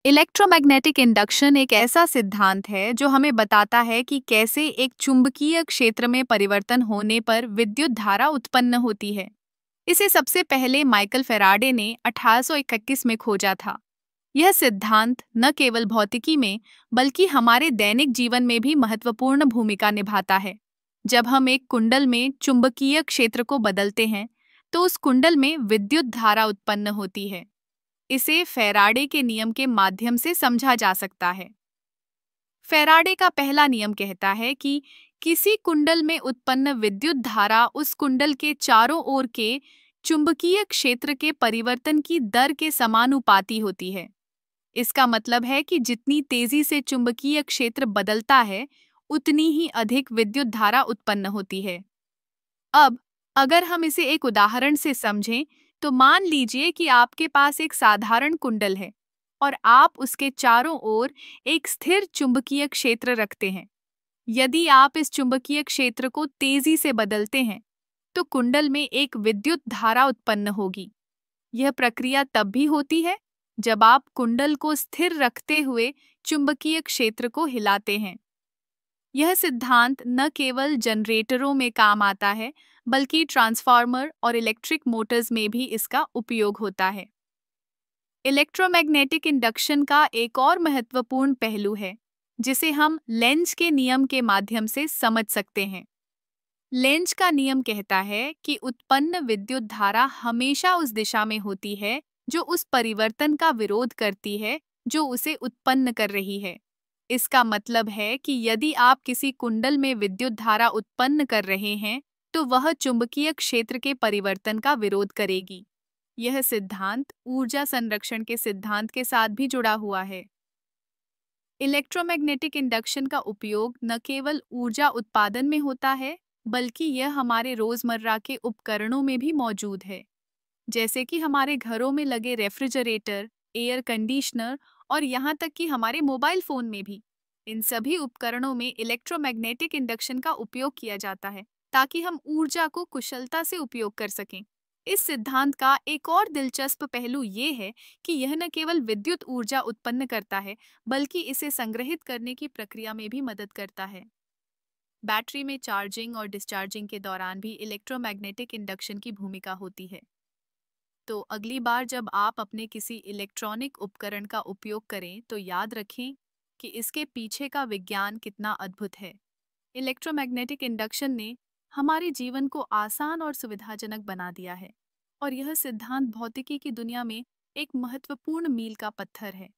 Electromagnetic induction एक ऐसा सिद्धांत है जो हमें बताता है कि कैसे एक चुंबकीय क्षेत्र में परिवर्तन होने पर विद्युत धारा उत्पन्न होती है। इसे सबसे पहले माइकल फैराडे ने 1821 में खोजा था। यह सिद्धांत न केवल भौतिकी में बल्कि हमारे दैनिक जीवन में भी महत्वपूर्ण भूमिका निभाता है। जब हम एक कुंडल में चुंबकीय क्षेत्र को बदलते हैं, तो उस कुंडल में विद्युत धारा उत्पन्न होती है। इसे फैराडे के नियम के माध्यम से समझा जा सकता है। फैराडे का पहला नियम कहता है कि किसी कुंडल में उत्पन्न विद्युत धारा उस कुंडल के चारों ओर के चुंबकीय क्षेत्र के परिवर्तन की दर के समानुपाती होती है। इसका मतलब है कि जितनी तेजी से चुंबकीय क्षेत्र बदलता है, उतनी ही अधिक विद्युत धारा उत्पन्न होती है। अब अगर हम इसे एक उदाहरण से समझें, तो मान लीजिए कि आपके पास एक साधारण कुंडल है और आप उसके चारों ओर एक स्थिर चुंबकीय क्षेत्र रखते हैं। यदि आप इस चुंबकीय क्षेत्र को तेजी से बदलते हैं, तो कुंडल में एक विद्युत धारा उत्पन्न होगी। यह प्रक्रिया तब भी होती है जब आप कुंडल को स्थिर रखते हुए चुंबकीय क्षेत्र को हिलाते हैं। यह सिद्धांत न केवल जनरेटरों में काम आता है, बल्कि ट्रांसफार्मर और इलेक्ट्रिक मोटर्स में भी इसका उपयोग होता है। इलेक्ट्रोमैग्नेटिक इंडक्शन का एक और महत्वपूर्ण पहलू है, जिसे हम लेंज के नियम के माध्यम से समझ सकते हैं। लेंज का नियम कहता है कि उत्पन्न विद्युत धारा हमेशा उस दिशा में होती है जो उस परिवर्तन का विरोध करती है जो उसे उत्पन्न कर रही है। इसका मतलब है कि यदि आप किसी कुंडल में विद्युत धारा उत्पन्न कर रहे हैं, तो वह चुंबकीय क्षेत्र के परिवर्तन का विरोध करेगी। यह सिद्धांत ऊर्जा संरक्षण के सिद्धांत के साथ भी जुड़ा हुआ है। इलेक्ट्रोमैग्नेटिक इंडक्शन का उपयोग न केवल ऊर्जा उत्पादन में होता है, बल्कि यह हमारे रोजमर्रा के उपकरणों में भी मौजूद है, जैसे कि हमारे घरों में लगे रेफ्रिजरेटर, एयर कंडीशनर और यहाँ तक कि हमारे मोबाइल फ़ोन में भी। इन सभी उपकरणों में इलेक्ट्रोमैग्नेटिक इंडक्शन का उपयोग किया जाता है ताकि हम ऊर्जा को कुशलता से उपयोग कर सकें। इस सिद्धांत का एक और दिलचस्प पहलू ये है कि यह न केवल विद्युत ऊर्जा उत्पन्न करता है, बल्कि इसे संग्रहित करने की प्रक्रिया में भी मदद करता है। बैटरी में चार्जिंग और डिस्चार्जिंग के दौरान भी इलेक्ट्रोमैग्नेटिक इंडक्शन की भूमिका होती है। तो अगली बार जब आप अपने किसी इलेक्ट्रॉनिक उपकरण का उपयोग करें, तो याद रखें कि इसके पीछे का विज्ञान कितना अद्भुत है। इलेक्ट्रोमैग्नेटिक इंडक्शन ने हमारे जीवन को आसान और सुविधाजनक बना दिया है, और यह सिद्धांत भौतिकी की दुनिया में एक महत्वपूर्ण मील का पत्थर है।